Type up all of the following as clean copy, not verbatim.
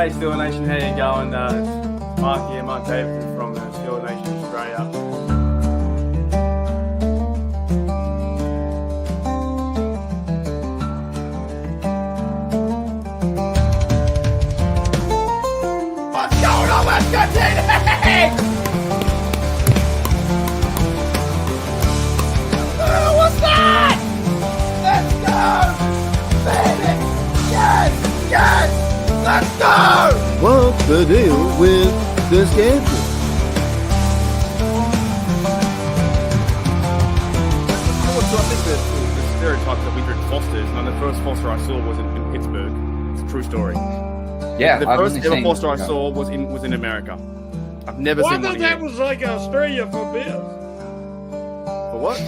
G'day, Steel Nation. How you going? It's Mark here, Mark Davidson from Steel Nation Australia. What's going on, West Country? What's that? Let's go, baby! Yes, yes! Let's go! What's the deal with the schedule? I think the stereotype that we drink Fosters, and the first Foster I saw was in Pittsburgh. It's a true story. Yeah, The I've first only ever seen- Foster I saw was in America. I've never Well, I seen one thought that here. was like Australia for beers. For what?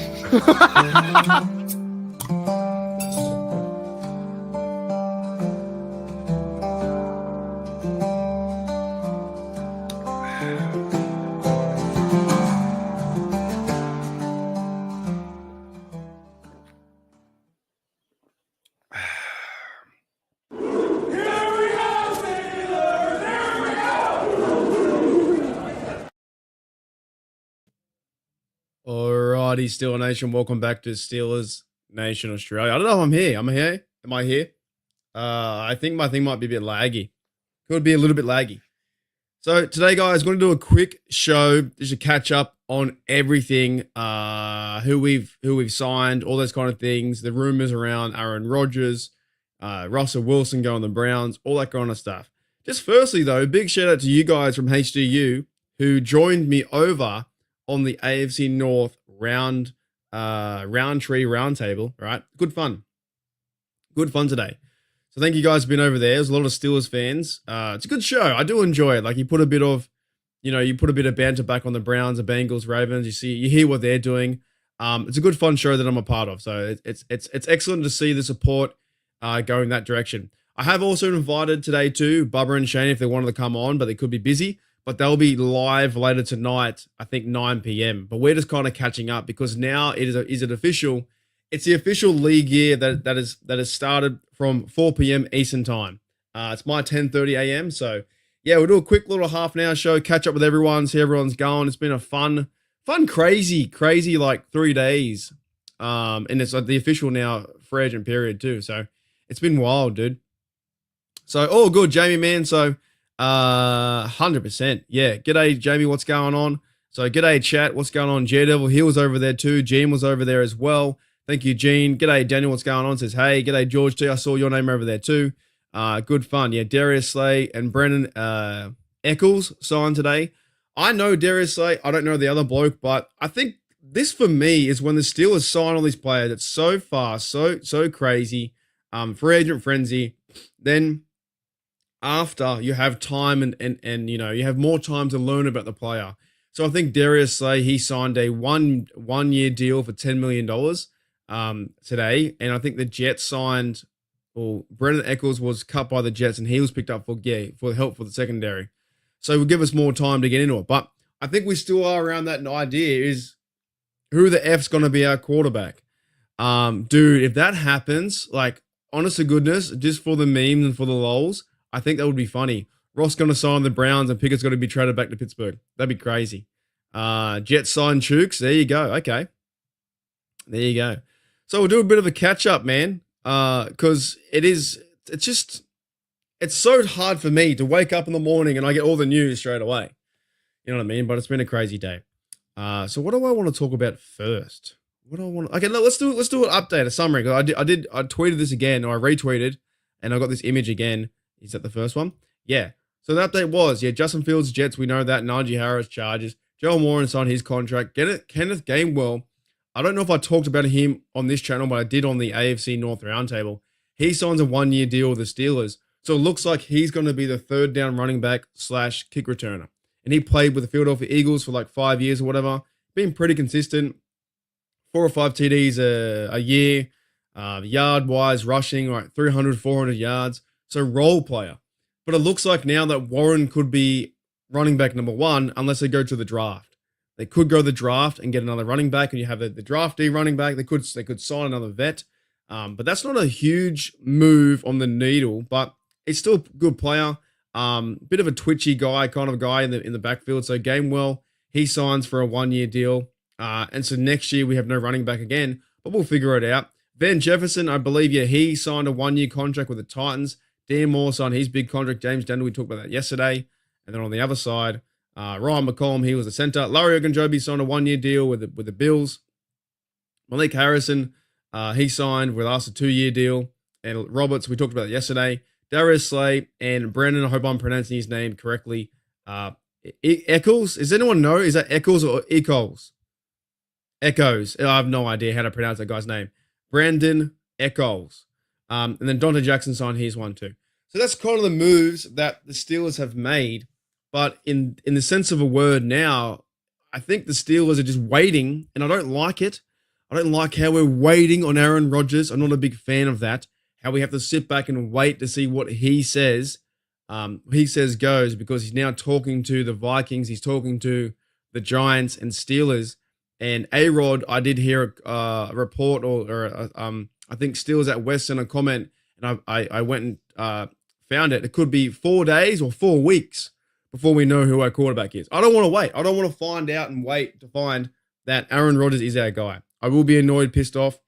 Alrighty, Steeler Nation. Welcome back to Steelers Nation Australia. I don't know if I'm here. Am I here? Am I here? I think my thing might be a bit laggy. Could be a little bit laggy. So today, guys, going to do a quick show just to catch up on everything. Who we've signed, all those kind of things. The rumors around Aaron Rodgers, Russell Wilson going to the Browns, all that kind of stuff. Just firstly, though, big shout out to you guys from HDU who joined me over on the AFC North round tree roundtable, right? Good fun today. So thank you guys for being over there. There's a lot of Steelers fans. It's a good show. I do enjoy it. Like you put a bit of banter back on the Browns, the Bengals, Ravens. You hear what they're doing. It's a good fun show that I'm a part of. So it's excellent to see the support going that direction. I have also invited today too Bubba and Shane if they wanted to come on, but they could be busy. But they'll be live later tonight, I think 9 p.m. But we're just kind of catching up because now is it official? It's the official league year that has started from 4 p.m. Eastern time. It's my 10:30 a.m. So yeah, we'll do a quick little half an hour show, catch up with everyone, see everyone's going. It's been a fun, crazy like 3 days. And it's like the official now free agent period too. So it's been wild, dude. So all good, Jamie, man. So 100%. Yeah. G'day, Jamie. What's going on? So g'day, chat. What's going on? Devil, he was over there too. Gene was over there as well. Thank you, Gene. G'day, Daniel. What's going on? Says, hey. G'day, George T. I saw your name over there too. Good fun. Yeah. Darius Slay and Brennan Eccles signed today. I know Darius Slay. I don't know the other bloke, but I think this for me is when the Steelers sign all these players. It's so fast, so crazy. Free agent frenzy. Then after you have time and you know you have more time to learn about the player. So I think Darius Slay, he signed a one year deal for $10 million today, and I think the Jets signed. Well, Brendan Eccles was cut by the Jets, and he was picked up for help for the secondary. So it will give us more time to get into it. But I think we still are around that idea is who the F's going to be our quarterback. Dude, if that happens, like honest to goodness, just for the memes and for the lols, I think that would be funny. Ross going to sign the Browns and Pickett's going to be traded back to Pittsburgh. That'd be crazy. Jets sign Chooks. There you go. Okay. There you go. So we'll do a bit of a catch up, man. Because it's so hard for me to wake up in the morning and I get all the news straight away. You know what I mean? But it's been a crazy day. So what do I want to talk about first? What do I want? Okay, let's do an update, a summary. Because I tweeted this again, or I retweeted, and I got this image again. Is that the first one? Yeah. So the update was, Justin Fields, Jets, we know that. Najee Harris, Chargers. Joe Warren signed his contract. Kenneth Gainwell, I don't know if I talked about him on this channel, but I did on the AFC North Roundtable. He signs a 1 year deal with the Steelers. So it looks like he's going to be the third down running back / kick returner. And he played with the Philadelphia Eagles for like 5 years or whatever. Been pretty consistent. 4 or 5 TDs a year. Yard-wise, rushing, like 300, 400 yards. So role player. But it looks like now that Warren could be running back number 1 unless they go to the draft. They could go to the draft and get another running back, and you have the draftee running back. They could sign another vet. But that's not a huge move on the needle, but it's still a good player. Bit of a twitchy guy, kind of guy in the backfield. So Gamewell, he signs for a 1-year deal. And so next year we have no running back again, but we'll figure it out. Van Jefferson, I believe, he signed a 1-year contract with the Titans. Dan Moore signed his big contract. James Daniel, we talked about that yesterday. And then on the other side, Ryan McCollum, he was the center. Larry Ogunjobi signed a 1-year deal with the Bills. Malik Harrison, he signed with us a 2-year deal. And Roberts, we talked about it yesterday. Darius Slay and Brandon, I hope I'm pronouncing his name correctly. Eccles, does anyone know? Is that Eccles or Eccles? Echoes. I have no idea how to pronounce that guy's name. Brandon Eccles. And then Dante Jackson signed his one too. So that's kind of the moves that the Steelers have made. But in the sense of a word now, I think the Steelers are just waiting, and I don't like it. I don't like how we're waiting on Aaron Rodgers. I'm not a big fan of that. How we have to sit back and wait to see what he says. Goes, because he's now talking to the Vikings. He's talking to the Giants and Steelers. And A-Rod, I did hear a report or I think Steelers at West sent a comment, and I went and found it. It could be 4 days or 4 weeks before we know who our quarterback is. I don't want to wait. I don't want to find out and wait to find that Aaron Rodgers is our guy. I will be annoyed, pissed off.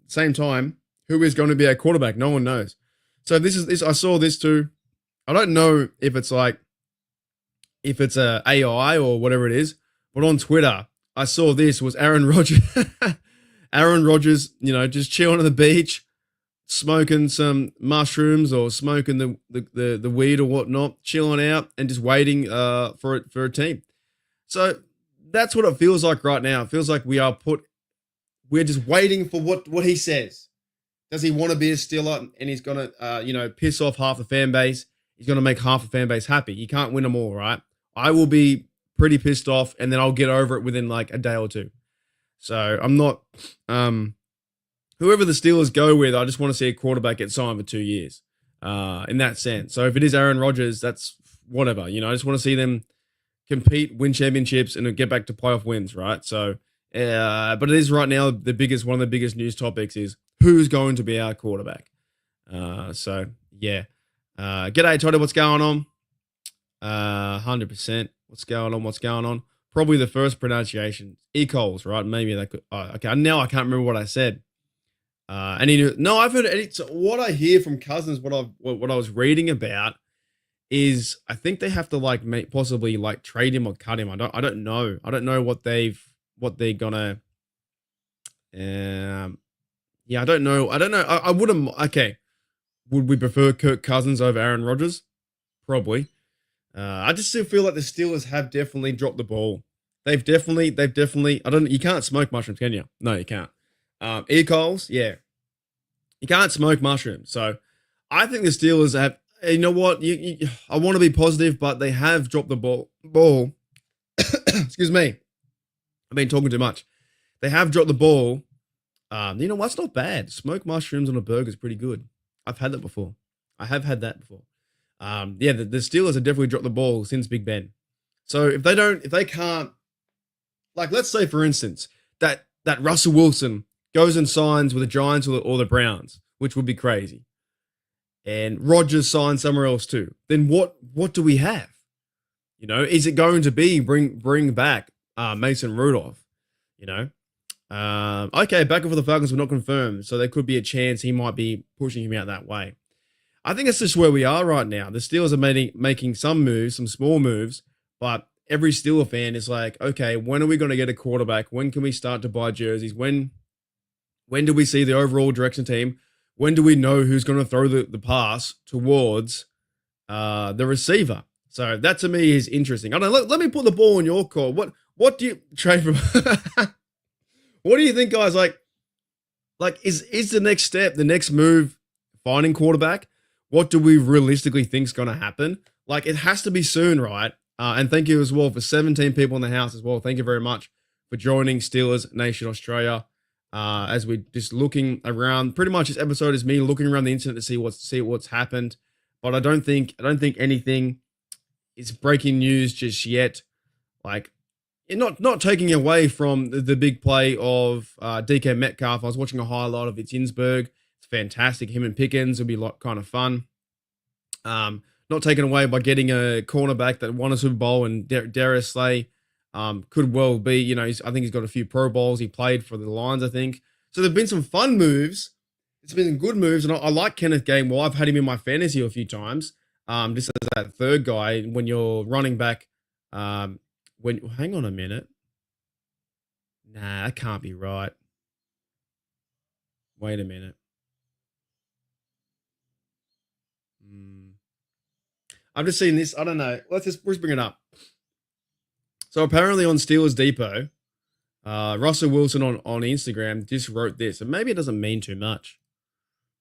Same time, who is going to be our quarterback? No one knows. So this. I saw this too. I don't know if it's a AI or whatever it is, but on Twitter, I saw this was Aaron Rodgers. Aaron Rodgers, just chilling on the beach, smoking some mushrooms or smoking the weed or whatnot, chilling out and just waiting for a team. So that's what it feels like right now. It feels like we're just waiting for what he says. Does he want to be a Steeler and he's going to, piss off half the fan base? He's going to make half the fan base happy. You can't win them all, right? I will be pretty pissed off, and then I'll get over it within like a day or two. So I'm not, whoever the Steelers go with, I just want to see a quarterback get signed for 2 years in that sense. So if it is Aaron Rodgers, that's whatever, I just want to see them compete, win championships, and get back to playoff wins, right? So, but it is right now one of the biggest news topics is who's going to be our quarterback. So yeah. G'day, Toddy, what's going on? 100%. What's going on? Probably the first pronunciation. Eccles, right? Maybe that could. Okay, now I can't remember what I said. And he knew. No, I've heard it. So what I hear from Cousins, what I was reading about, is I think they have to possibly trade him or cut him. I don't know. I don't know what they're gonna. Yeah, I don't know. I wouldn't. Okay, would we prefer Kirk Cousins over Aaron Rodgers? Probably. I just still feel like the Steelers have definitely dropped the ball. They've definitely, you can't smoke mushrooms, can you? No, you can't. Ecoles, yeah. You can't smoke mushrooms. So I think the Steelers have, you know what? I want to be positive, but they have dropped the ball. Excuse me. I've been talking too much. They have dropped the ball. You know what's not bad? Smoked mushrooms on a burger is pretty good. I've had that before. I have had that before. The Steelers have definitely dropped the ball since Big Ben. So if they can't, let's say for instance, that Russell Wilson goes and signs with the Giants or the Browns, which would be crazy, and Rodgers signs somewhere else too, then what do we have? Is it going to be bring back Mason Rudolph? Okay, back for the Falcons were not confirmed, so there could be a chance he might be pushing him out that way. I think it's just where we are right now. The Steelers are making some moves, some small moves, but every Steeler fan is like, okay, when are we going to get a quarterback? When can we start to buy jerseys? When do we see the overall direction team? When do we know who's going to throw the pass towards the receiver? So that to me is interesting. I don't know. Let me put the ball in your court. What do you trade from? What do you think, guys? Is the next step, the next move, finding quarterback? What do we realistically think is going to happen? It has to be soon, right? And thank you as well for 17 people in the house as well. Thank you very much for joining Steelers Nation Australia. As we're just looking around, pretty much this episode is me looking around the internet to see what's happened. But I don't think anything is breaking news just yet. Not taking away from the big play of DK Metcalf. I was watching a highlight of Pittsburgh. It's fantastic. Him and Pickens will be kind of fun. Not not taken away by getting a cornerback that won a Super Bowl, and Darius Slay could well be, you know, I think he's got a few Pro Bowls. He played for the Lions, I think. So there've been some fun moves. It's been good moves, and I like Kenneth Gainwell. I've had him in my fantasy a few times, just as that third guy when you're running back. Hang on a minute. Nah, that can't be right. Wait a minute. I've just seen this. I don't know. Let's bring it up. So apparently on Steelers Depot, Russell Wilson on Instagram just wrote this, and maybe it doesn't mean too much,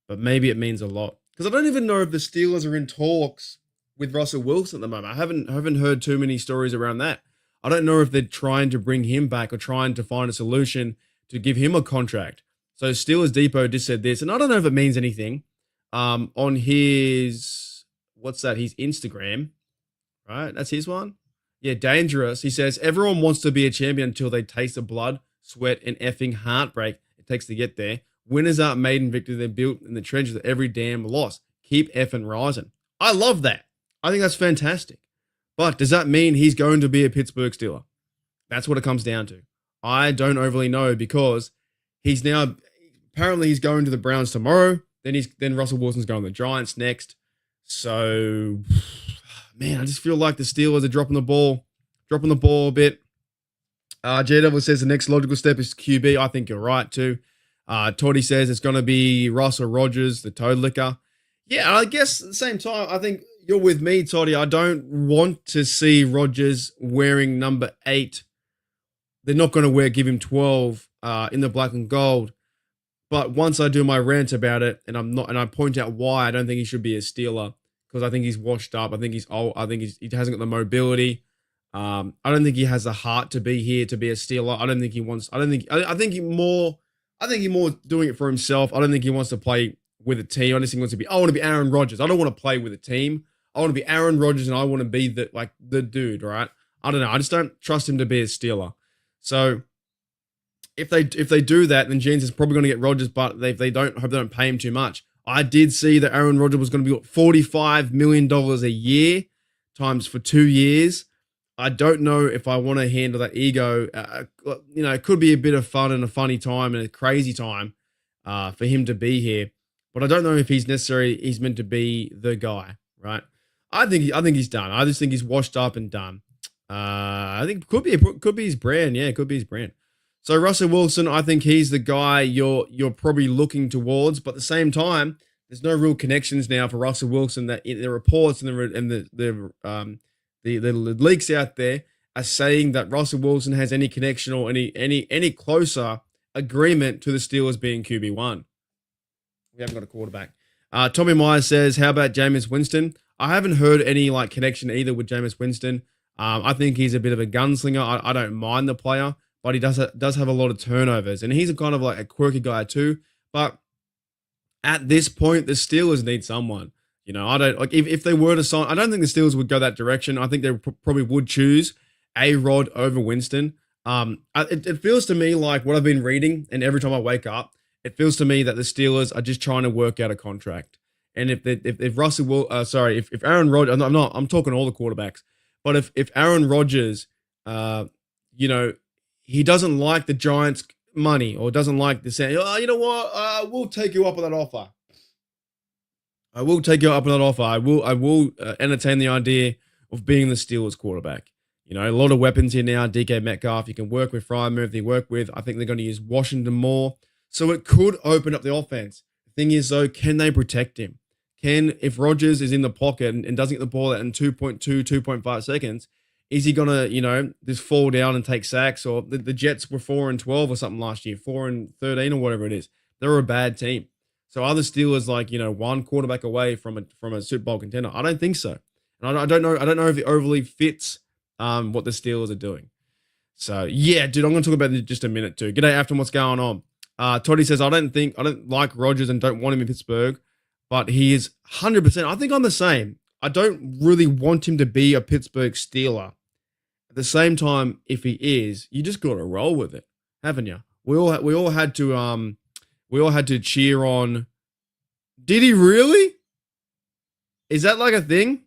but maybe it means a lot, because I don't even know if the Steelers are in talks with Russell Wilson at the moment. I haven't heard too many stories around that. I don't know if they're trying to bring him back or trying to find a solution to give him a contract. So Steelers Depot just said this, and I don't know if it means anything. On his, what's that? His Instagram, right? That's his one. Yeah, Dangerous. He says, everyone wants to be a champion until they taste the blood, sweat, and effing heartbreak it takes to get there. Winners aren't made in victory. They're built in the trenches of every damn loss. Keep effing rising. I love that. I think that's fantastic. But does that mean he's going to be a Pittsburgh Steeler? That's what it comes down to. I don't overly know, because he's now, apparently he's going to the Browns tomorrow. Then Russell Wilson's going to the Giants next. So, man, I just feel like the Steelers are dropping the ball a bit. JW says the next logical step is QB. I think you're right too. Toddy says it's going to be Russ or Rodgers, the Toad Licker. Yeah, I guess at the same time, I think you're with me, Toddy. I don't want to see Rodgers wearing number 8. They're not going to give him 12 in the black and gold. But once I do my rant about it, and I point out why I don't think he should be a Steeler, because I think he's washed up. I think he's old. I think he hasn't got the mobility. I don't think he has the heart to be here to be a Steeler. I don't think he wants. I think he's more doing it for himself. I don't think he wants to play with a team. I just think he wants to be. I want to be Aaron Rodgers. I don't want to play with a team. I want to be Aaron Rodgers, and I want to be the dude. Right? I don't know. I just don't trust him to be a Steeler. So if they do that, then Jeans is probably going to get Rodgers, but if they don't, hope they don't pay him too much. I did see that Aaron Rodgers was going to be $45 million a year times for 2 years. I don't know if I want to handle that ego. It could be a bit of fun and a funny time and a crazy time for him to be here, but I don't know if he's meant to be the guy, right? I think he's done. I just think he's washed up and done. I think it could be his brand. Yeah, it could be his brand. So Russell Wilson, I think he's the guy you're probably looking towards, but at the same time, there's no real connections now for Russell Wilson. That the reports and the leaks out there are saying that Russell Wilson has any connection or any closer agreement to the Steelers being QB1. We haven't got a quarterback. Tommy Myers says, how about Jameis Winston? I haven't heard any connection either with Jameis Winston. I think he's a bit of a gunslinger. I don't mind the player, but he does have a lot of turnovers, and he's a kind of a quirky guy too. But at this point, the Steelers need someone. I don't if they were to sign. I don't think the Steelers would go that direction. I think they probably would choose A-Rod over Winston. It feels to me like what I've been reading, and every time I wake up, it feels to me that the Steelers are just trying to work out a contract. And if Aaron Rodgers, I'm talking all the quarterbacks, but if Aaron Rodgers, he doesn't like the Giants' money or doesn't like the saying, you know what, we'll take you up on that offer. I will take you up on that offer. I will entertain the idea of being the Steelers quarterback. A lot of weapons here now. DK Metcalf, you can work with Freiermuth, they work with. I think they're going to use Washington more. So it could open up the offense. The thing is, though, can they protect him? If Rodgers is in the pocket and doesn't get the ball out in 2.5 seconds, is he going to, just fall down and take sacks? Or the Jets were 4-12 or something last year, 4-13 or whatever it is. They're a bad team. So are the Steelers one quarterback away from a Super Bowl contender? I don't think so. And I don't know if it overly fits what the Steelers are doing. So yeah, dude, I'm going to talk about it in just a minute too. G'day, Afton, what's going on? Toddy says, I don't like Rodgers and don't want him in Pittsburgh, but he is 100%. I think I'm the same. I don't really want him to be a Pittsburgh Steeler. At the same time, if he is, you just got to roll with it, haven't you? We all had to cheer on. Did he really? Is that like a thing?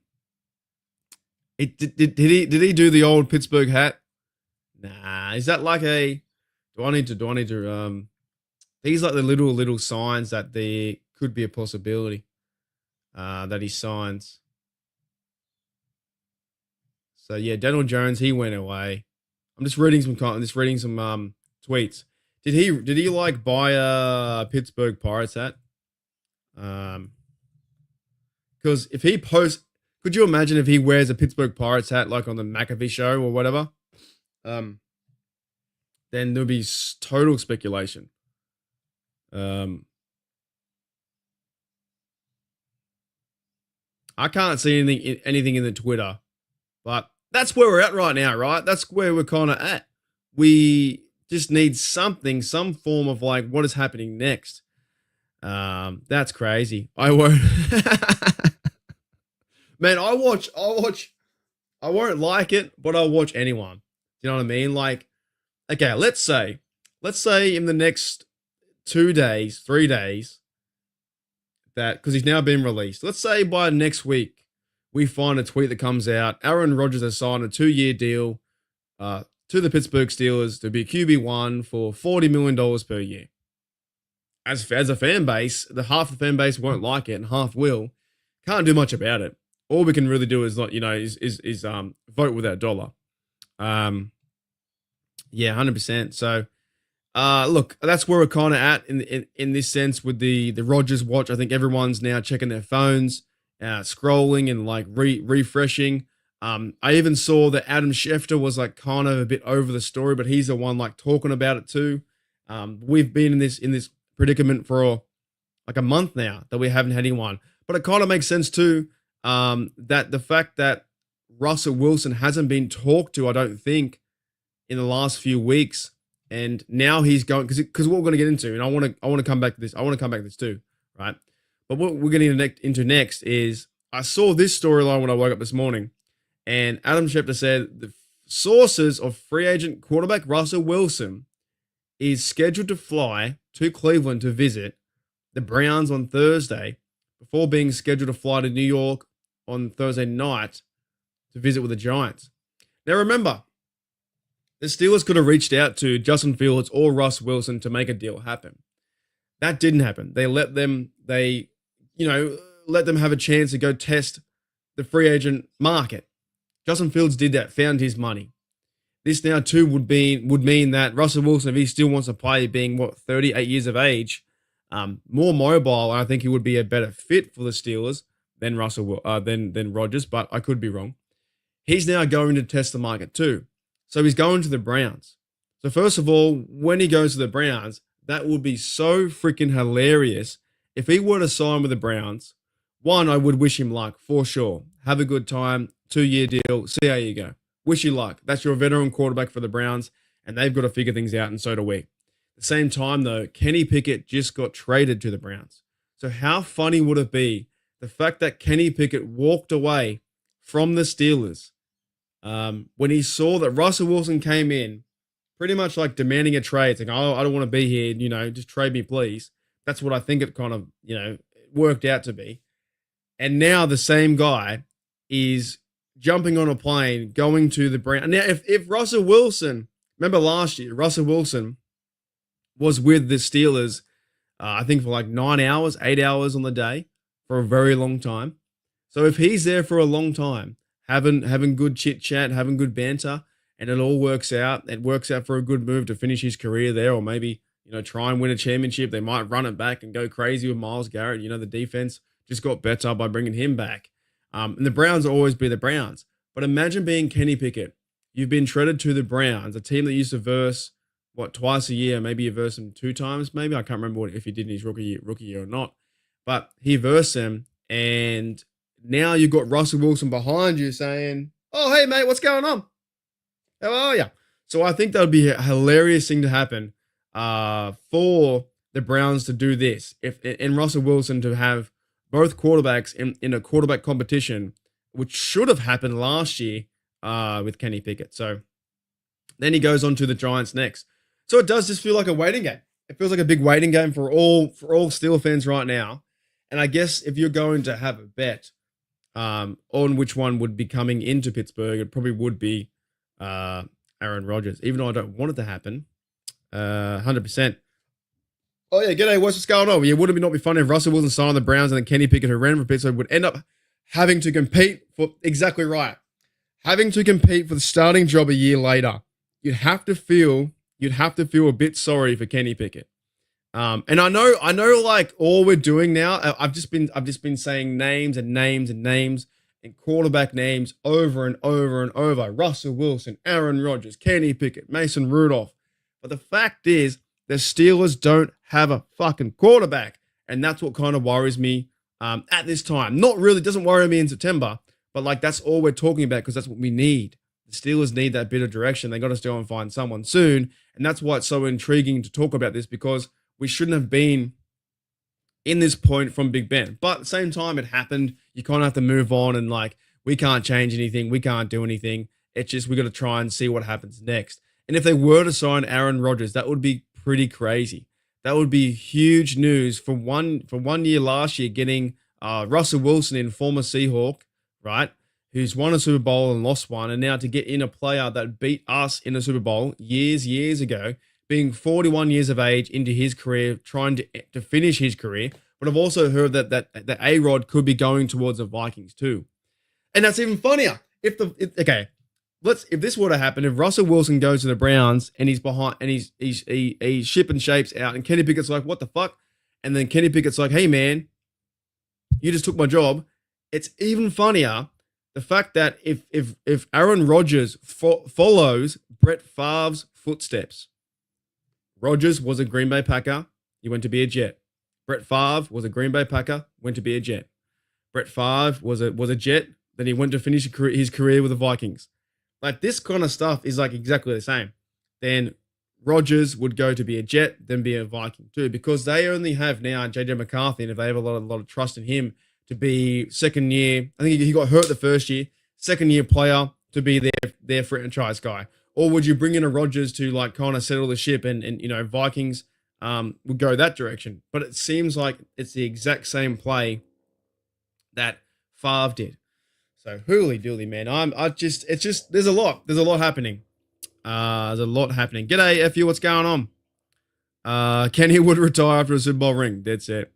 Did he do the old Pittsburgh hat? Nah. Is that like a? Do I need to? These like the little signs that there could be a possibility. That he signs. So yeah, Daniel Jones, he went away. I'm just reading some tweets. Did he like buy a Pittsburgh Pirates hat? Because if he posts, could you imagine if he wears a Pittsburgh Pirates hat like on the McAfee show or whatever? Then there'll be total speculation. I can't see anything in the Twitter, but that's where we're at right now, right? That's where we're kind of at. We just need something, some form of like what is happening next. That's crazy. I won't. Man, I won't like it, but I'll watch anyone. Do you know what I mean? Like, okay, let's say in the next 2 days, 3 days, that because he's now been released. Let's say by next week, we find a tweet that comes out. Aaron Rodgers has signed a 2-year deal to the Pittsburgh Steelers to be QB1 for $40 million per year. As a fan base, half the fan base won't like it and half will. Can't do much about it. All we can really do is vote with our dollar. Yeah, 100%. So, look, that's where we're kind of at in this sense with the Rodgers watch. I think everyone's now checking their phones, scrolling and like refreshing. I even saw that Adam Schefter was like kind of a bit over the story, but he's the one like talking about it too. We've been in this predicament for like a month now that we haven't had anyone, but it kind of makes sense too. That the fact that Russell Wilson hasn't been talked to, I don't think, in the last few weeks, and now he's going because what we're going to get into, and I want to come back to this. I want to come back to this too, right? But what we're getting into next is I saw this storyline when I woke up this morning, and Adam Schefter said the sources of free agent quarterback Russell Wilson is scheduled to fly to Cleveland to visit the Browns on Thursday before being scheduled to fly to New York on Thursday night to visit with the Giants. Now remember, the Steelers could have reached out to Justin Fields or Russ Wilson to make a deal happen. That didn't happen. They let them have a chance to go test the free agent market. Justin Fields did that, found his money. This now too would mean that Russell Wilson, if he still wants to play, being 38 years of age, more mobile, I think he would be a better fit for the Steelers than than Rodgers, but I could be wrong. He's now going to test the market too. So he's going to the Browns. So first of all, when he goes to the Browns, that would be so freaking hilarious. If he were to sign with the Browns, one, I would wish him luck for sure. Have a good time, 2-year deal, see how you go. Wish you luck. That's your veteran quarterback for the Browns, and they've got to figure things out, and so do we. At the same time, though, Kenny Pickett just got traded to the Browns. So how funny would it be the fact that Kenny Pickett walked away from the Steelers when he saw that Russell Wilson came in pretty much like demanding a trade, saying, oh, I don't want to be here, just trade me, please. That's what I think it kind of, worked out to be. And now the same guy is jumping on a plane, going to the Browns. Now, if Russell Wilson, remember last year, Russell Wilson was with the Steelers, I think for like 9 hours, 8 hours on the day for a very long time. So if he's there for a long time, having good chit chat, having good banter, and it all works out, it works out for a good move to finish his career there, or maybe, try and win a championship. They might run it back and go crazy with Myles Garrett. The defense just got better by bringing him back. And the Browns will always be the Browns. But imagine being Kenny Pickett. You've been traded to the Browns, a team that used to verse, twice a year. Maybe you verse them 2 times. Maybe I can't remember if he did in his rookie year or not. But he versed them, and now you've got Russell Wilson behind you saying, oh, hey, mate, what's going on? How are you? So I think that would be a hilarious thing to happen for the Browns to do this. And Russell Wilson to have both quarterbacks in a quarterback competition, which should have happened last year with Kenny Pickett. So then he goes on to the Giants next. So it does just feel like a waiting game. It feels like a big waiting game for all Steelers fans right now. And I guess if you're going to have a bet, on which one would be coming into Pittsburgh, it probably would be Aaron Rodgers, even though I don't want it to happen. 100%. Oh, yeah, g'day, what's going on? Yeah, wouldn't it not be funny if Russell Wilson signed the Browns and then Kenny Pickett, who ran for Pittsburgh, would end up having to compete for, exactly right, having to compete for the starting job a year later. You'd have to feel a bit sorry for Kenny Pickett. And I know, like all we're doing now, I've just been saying names and names and names and quarterback names over and over and over. Russell Wilson, Aaron Rodgers, Kenny Pickett, Mason Rudolph. But the fact is, the Steelers don't have a fucking quarterback. And that's what kind of worries me at this time. Not really, doesn't worry me in September, but like that's all we're talking about because that's what we need. The Steelers need that bit of direction. They got to go and find someone soon. And that's why it's so intriguing to talk about this, because we shouldn't have been in this point from Big Ben. But at the same time, it happened. You kind of have to move on, and like, we can't change anything. We can't do anything. It's just, we got to try and see what happens next. And if they were to sign Aaron Rodgers, that would be pretty crazy. That would be huge news for one year last year, getting Russell Wilson in, former Seahawk, right? Who's won a Super Bowl and lost one. And now to get in a player that beat us in a Super Bowl years ago, being 41 years of age into his career, trying to finish his career. But I've also heard that A-Rod could be going towards the Vikings too. And that's even funnier. If this were to happen, if Russell Wilson goes to the Browns and he's behind and he's shipping shapes out, and Kenny Pickett's like, what the fuck? And then Kenny Pickett's like, hey man, you just took my job. It's even funnier the fact that if Aaron Rodgers follows Brett Favre's footsteps. Rodgers was a Green Bay Packer. He went to be a Jet. Brett Favre was a Green Bay Packer. Went to be a Jet. Brett Favre was a Jet. Then he went to finish his career with the Vikings. Like, this kind of stuff is like exactly the same. Then Rodgers would go to be a Jet, then be a Viking too, because they only have now JJ McCarthy, and if they have a lot of trust in him to be second year, I think he got hurt the first year, second year player to be their franchise guy. Or would you bring in a Rodgers to like kind of settle the ship, and you know, Vikings would go that direction? But it seems like it's the exact same play that Favre did. So hooly dooly, man. There's a lot happening. There's a lot happening. G'day, FU, what's going on? Kenny would retire after a Super Bowl ring. That's it.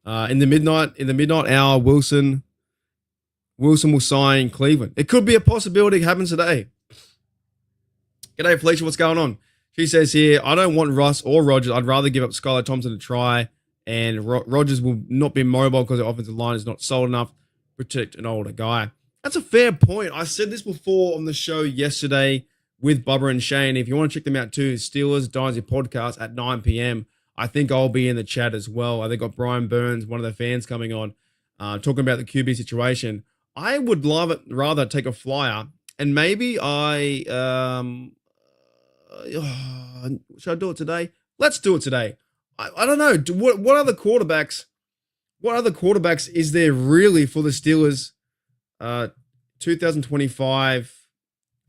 In the midnight hour, Wilson will sign Cleveland. It could be a possibility. It happens today. G'day, Felicia, what's going on? She says here, I don't want Russ or Rodgers. I'd rather give up Skylar Thompson to try, and Rodgers will not be mobile because the offensive line is not solid enough to protect an older guy. That's a fair point. I said this before on the show yesterday with Bubba and Shane. If you want to check them out too, Steelers Dynasty Podcast at 9 p.m. I think I'll be in the chat as well. They got Brian Burns, one of the fans, coming on, talking about the QB situation. I would rather take a flyer, and maybe should I do it today? Let's do it today. I don't know. What other quarterbacks is there really for the Steelers 2025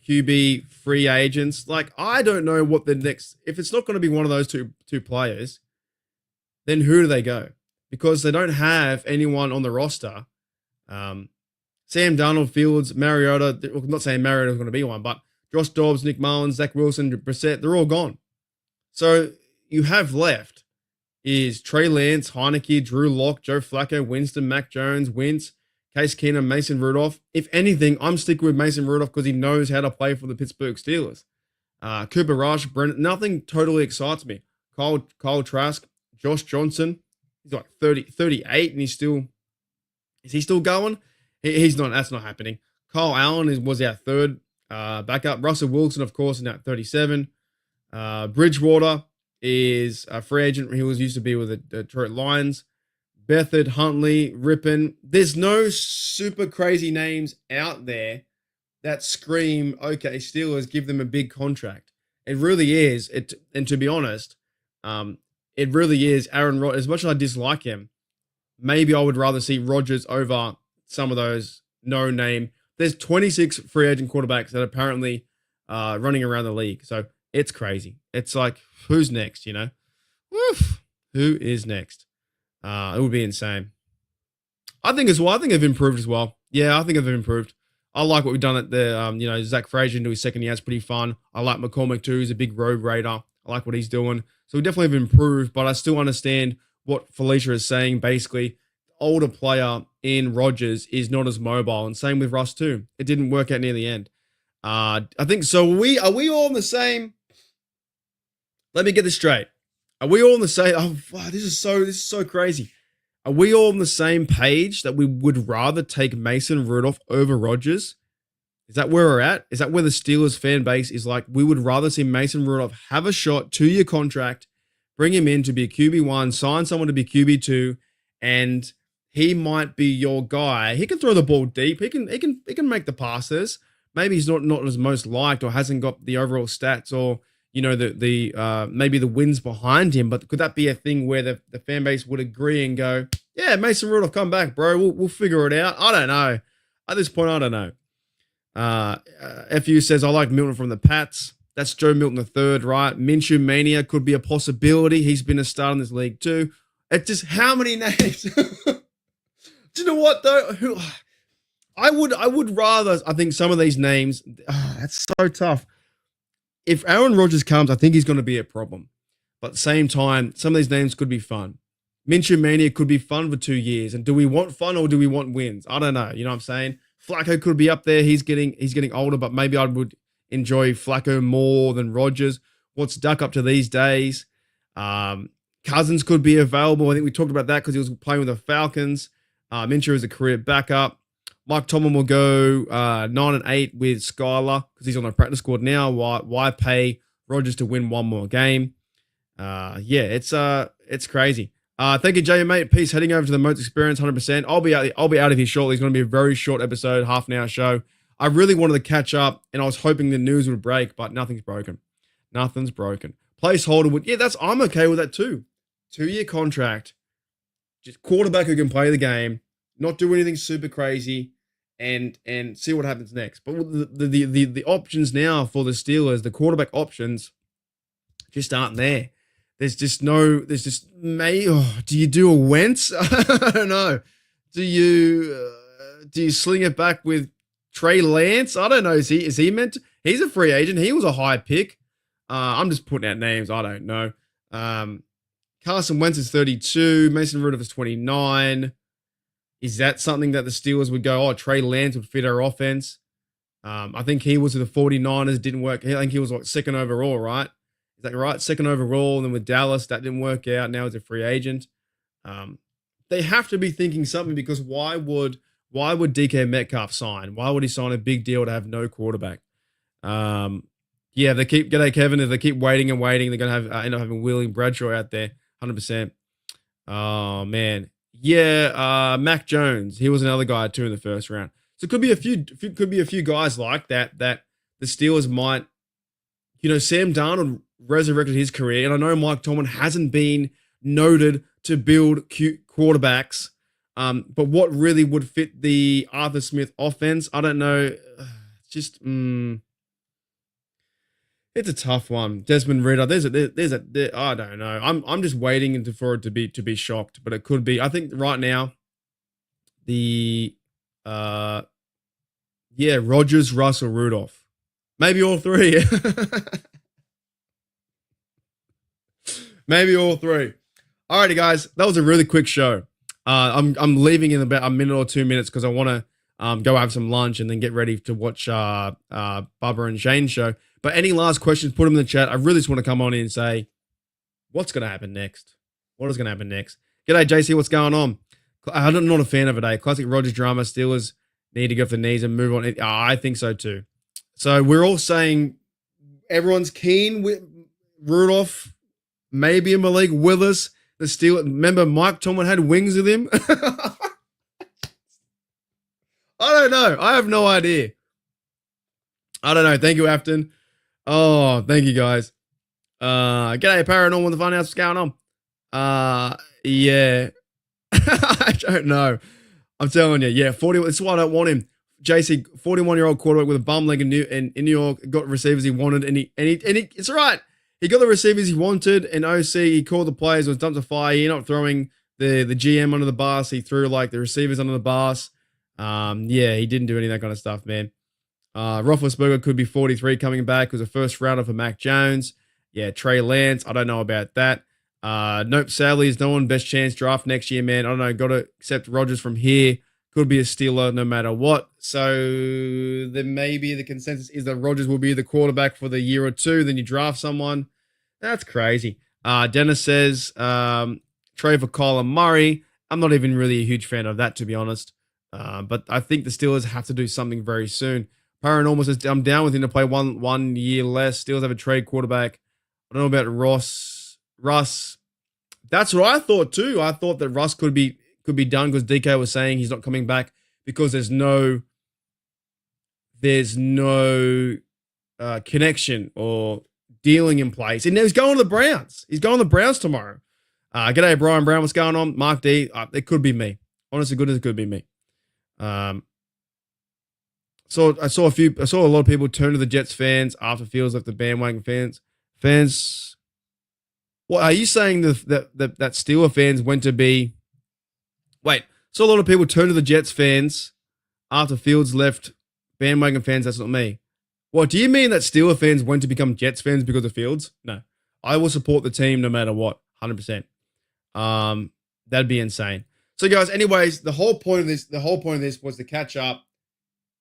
QB free agents? Like, I don't know what the next, if it's not going to be one of those two players, then who do they go? Because they don't have anyone on the roster. Sam Darnold, Fields, Mariota, I'm not saying Mariota's going to be one, but Josh Dobbs, Nick Mullins, Zach Wilson, Brissett, they're all gone. So you have left is Trey Lance, Heineke, Drew Lock, Joe Flacco, Winston, Mac Jones, Wentz, Case Keenum, Mason Rudolph. If anything, I'm sticking with Mason Rudolph because he knows how to play for the Pittsburgh Steelers. Cooper Rush, Brennan, nothing totally excites me. Kyle Trask, Josh Johnson, he's like 38 and is he still going? He's not, that's not happening. Kyle Allen was our third backup. Russell Wilson, of course, is now at 37. Bridgewater is a free agent. He used to be with the Detroit Lions. Bethard, Huntley, Rippon. There's no super crazy names out there that scream, okay, Steelers, give them a big contract. It really is. And to be honest, it really is Aaron Rodgers. As much as I dislike him, maybe I would rather see Rodgers over some of those no-name. There's 26 free agent quarterbacks that are apparently running around the league. So it's crazy. It's like, who's next, you know? Woof. Who is next? It would be insane. I think they've improved as well. Yeah, I think they've improved. I like what we've done at the, Zach Frazier into his second year. It's pretty fun. I like McCormick too. He's a big road raider. I like what he's doing. So we definitely have improved, but I still understand what Felicia is saying. Basically, older player in Rogers is not as mobile, and same with Russ too. It didn't work out near the end. I think so. Are we all on the same? Let me get this straight. Are we all on the same? Oh, wow, this is so crazy. Are we all on the same page that we would rather take Mason Rudolph over Rodgers? Is that where we're at? Is that where the Steelers fan base is like, we would rather see Mason Rudolph have a shot, 2-year contract, bring him in to be a QB1, sign someone to be QB2, and he might be your guy. He can throw the ball deep. He can make the passes. Maybe he's not as most liked or hasn't got the overall stats or maybe the wins behind him. But could that be a thing where the fan base would agree and go, yeah, Mason Rudolph, come back, bro. We'll figure it out. I don't know. At this point, I don't know. FU says, I like Milton from the Pats. That's Joe Milton III, right? Minshew Mania could be a possibility. He's been a star in this league too. It's just how many names? Do you know what though? I would rather, I think some of these names, that's so tough. If Aaron Rodgers comes, I think he's going to be a problem. But at the same time, some of these names could be fun. Minshew Mania could be fun for 2 years. And do we want fun or do we want wins? I don't know. You know what I'm saying? Flacco could be up there. He's getting older, but maybe I would enjoy Flacco more than Rodgers. What's Duck up to these days? Cousins could be available. I think we talked about that because he was playing with the Falcons. Minshew is a career backup. Mike Tomlin will go 9-8 with Skylar because he's on the practice squad now. Why pay Rodgers to win one more game? It's crazy. Thank you, Jay, mate. Peace. Heading over to the Moats Experience, 100%. I'll be out of here shortly. It's going to be a very short episode, half an hour show. I really wanted to catch up, and I was hoping the news would break, but nothing's broken. Nothing's broken. Placeholder would, I'm okay with that too. 2-year contract, just quarterback who can play the game, not do anything super crazy, and see what happens next. But the options now for the Steelers, the quarterback options, just aren't there. Do you do a Wentz? I don't know. Do you sling it back with Trey Lance? I don't know. Is he meant to? He's a free agent. He was a high pick. I'm just putting out names. I don't know. Carson Wentz is 32. Mason Rudolph is 29. Is that something that the Steelers would go, Trey Lance would fit our offense? I think he was with the 49ers. Didn't work. I think he was second overall, right? Is that right? Second overall. And then with Dallas, that didn't work out. Now he's a free agent. They have to be thinking something because why would DK Metcalf sign? Why would he sign a big deal to have no quarterback? They keep G'day Kevin. If they keep waiting and waiting, they're gonna have end up having Wheeling Bradshaw out there, 100%. Oh man, Mac Jones. He was another guy too in the first round. So it could be a few guys like that the Steelers might. Sam Darnold resurrected his career, and I know Mike Tomlin hasn't been noted to build cute quarterbacks. But what really would fit the Arthur Smith offense? I don't know. Just it's a tough one. Desmond Ridder. I don't know. I'm just waiting for it to be shocked, but it could be. I think right now, Rodgers, Russell, Rudolph, maybe all three. Maybe all three. Alrighty, guys, that was a really quick show. I'm leaving in about a minute or 2 minutes because I want to go have some lunch and then get ready to watch Bubba and Shane's show. But any last questions, put them in the chat. I really just want to come on in and say, what's going to happen next? What is going to happen next? G'day, JC. What's going on? I'm not a fan of it, Classic Rodgers drama. Steelers need to go for the knees and move on. I think so too. So we're all saying everyone's keen with Rudolph, maybe a Malik Willis. The Steelers. Remember, Mike Tomlin had wings with him. I don't know. I have no idea. I don't know. Thank you, Afton. Oh, thank you, guys. G'day, Paranormal, the Funhouse. What's going on? Yeah. I don't know. I'm telling you, 40. That's why I don't want him. JC, 41-year-old quarterback with a bum leg in New York, got receivers he wanted, and he it's all right. He got the receivers he wanted, and OC, he called the players, was dumped to fire. He ended up throwing the GM under the bus. He threw the receivers under the bus. Yeah, he didn't do any of that kind of stuff, man. Roethlisberger could be 43 coming back. It was a first rounder for Mac Jones. Yeah, Trey Lance. I don't know about that. Nope, sadly, is no one best chance draft next year, man. I don't know. Got to accept Rodgers from here. Could be a Steeler no matter what. So then maybe the consensus is that Rodgers will be the quarterback for the year or two. Then you draft someone. That's crazy. Dennis says trade for Kyler Murray. I'm not even really a huge fan of that, to be honest. But I think the Steelers have to do something very soon. Paranormal says, I'm down with him to play one year less. Steelers have a trade quarterback. I don't know about Russ. That's what I thought too. I thought that Russ could be done because DK was saying he's not coming back because there's no connection or dealing in place. And he's going to the Browns. He's going to the Browns tomorrow. G'day, Brian Brown. What's going on? Mark D. It could be me. Honestly, good as it could be me. So I saw a lot of people turn to the Jets fans after Fields left the bandwagon fans. What are you saying that Steeler fans went to be? Wait, so a lot of people turn to the Jets fans after Fields left bandwagon fans. That's not me. What do you mean that Steeler fans went to become Jets fans because of Fields? No, I will support the team no matter what, 100%. That'd be insane. So guys, anyways, the whole point of this was to catch up,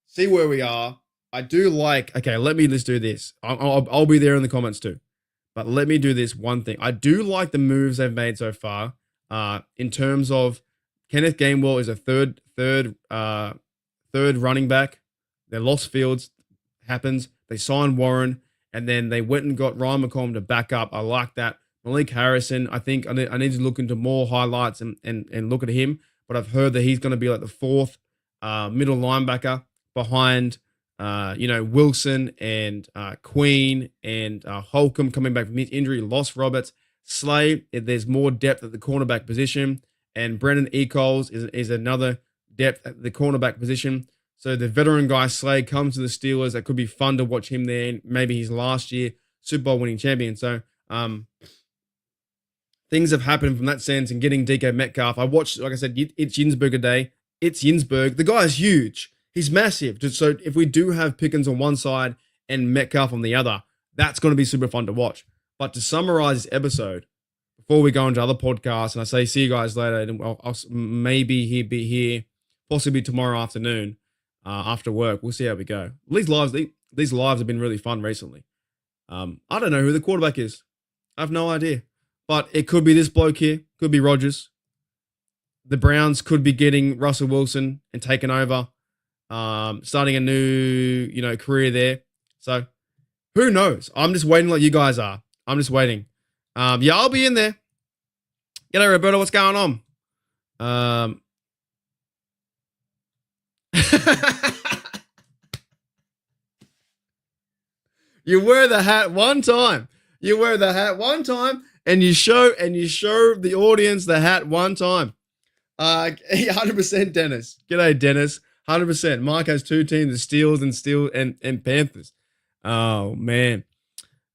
see where we are. I do like. Okay, let's do this. I'll be there in the comments too, but let me do this one thing. I do like the moves they've made so far. In terms of Kenneth Gainwell is a third running back. They lost Fields. Happens. They signed Warren, and then they went and got Ryan McCollum to back up. I like that. Malik Harrison, I think I need to look into more highlights and look at him. But I've heard that he's going to be like the fourth middle linebacker behind, Wilson and Queen and Holcomb coming back from his injury. Lost Roberts. Slay, there's more depth at the cornerback position. And Brendan Echols is another depth at the cornerback position. So the veteran guy Slade comes to the Steelers. That could be fun to watch him there. Maybe he's last year Super Bowl winning champion. So things have happened from that sense and getting DK Metcalf. I watched, like I said, it's Yinsberg a day. It's Yinsberg. The guy is huge. He's massive. So if we do have Pickens on one side and Metcalf on the other, that's going to be super fun to watch. But to summarize this episode, before we go into other podcasts, and I say see you guys later, and I'll maybe be here, possibly tomorrow afternoon after work. We'll see how we go. These lives have been really fun recently. I don't know who the quarterback is. I have no idea. But it could be this bloke here. Could be Rodgers. The Browns could be getting Russell Wilson and taking over, starting a new, career there. So who knows? I'm just waiting like you guys are. I'm just waiting. I'll be in there. G'day, Roberto. What's going on? You wear the hat one time. And you show the audience the hat one time. 100% Dennis. G'day, Dennis. 100%. Mike has two teams, the Steelers and Panthers. Oh, man.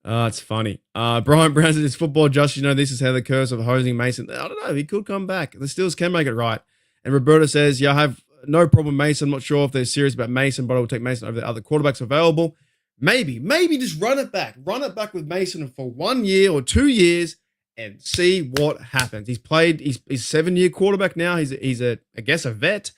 It's funny. Brian Brown says, football just, this is how the curse of hosing Mason. I don't know. He could come back. The Steelers can make it right. And Roberta says, I have no problem with Mason. I'm not sure if they're serious about Mason, but I will take Mason over the other quarterbacks available. Maybe just run it back. Run it back with Mason for 1 year or 2 years and see what happens. He's 7-year quarterback now. He's a vet.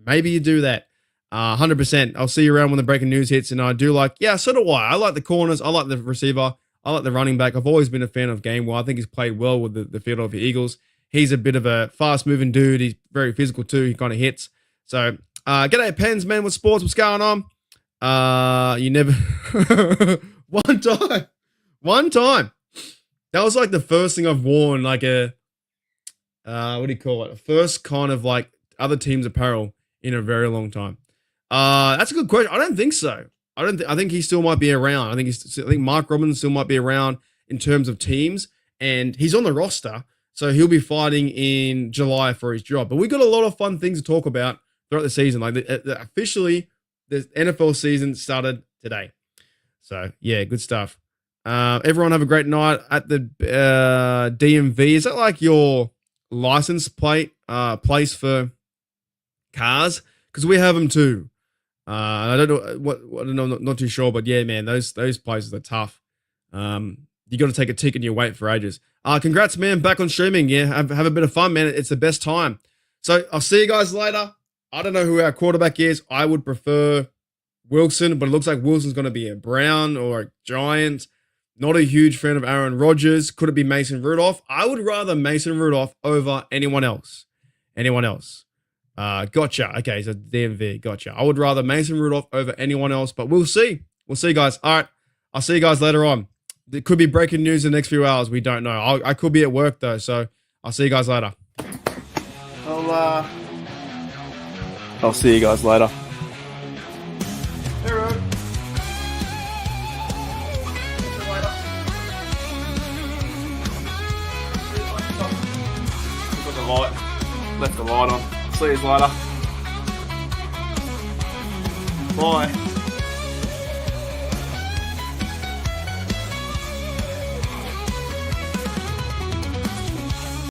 Maybe you do that. 100%. I'll see you around when the breaking news hits. And I do so do I. I like the corners. I like the receiver. I like the running back. I've always been a fan of Gainwell. I think he's played well with the Philadelphia Eagles. He's a bit of a fast-moving dude. He's very physical too. He kind of hits. So, g'day, Pens, man, with sports. What's going on? You never... One time. That was like the first thing I've worn, like a... what do you call it? A first kind of like other team's apparel in a very long time. That's a good question. I don't think so. I think he still might be around. I think Mark Robinson still might be around in terms of teams, and he's on the roster, so he'll be fighting in July for his job. But we got a lot of fun things to talk about throughout the season. Like officially, the NFL season started today. So yeah, good stuff. Everyone have a great night at the DMV. Is that like your license plate place for cars? because we have them too. I don't know what I don't know, not too sure, but yeah, man, those places are tough. You got to take a ticket and you wait for ages. Congrats, man, back on streaming. Yeah, have a bit of fun, man. It's the best time. So I'll see you guys later. I don't know who our quarterback is. I would prefer Wilson, but it looks like Wilson's going to be a Brown or a Giant. Not a huge fan of Aaron Rodgers. Could it be Mason Rudolph? I would rather Mason Rudolph over anyone else. Anyone else. Gotcha. Okay, so DMV. Gotcha. I would rather Mason Rudolph over anyone else, but we'll see. We'll see, guys. All right. I'll see you guys later on. There could be breaking news in the next few hours. We don't know. I could be at work, though, so I'll see you guys later. I'll see you guys later. Hey, Rod. Got the light. Left the light on. See you later. Bye.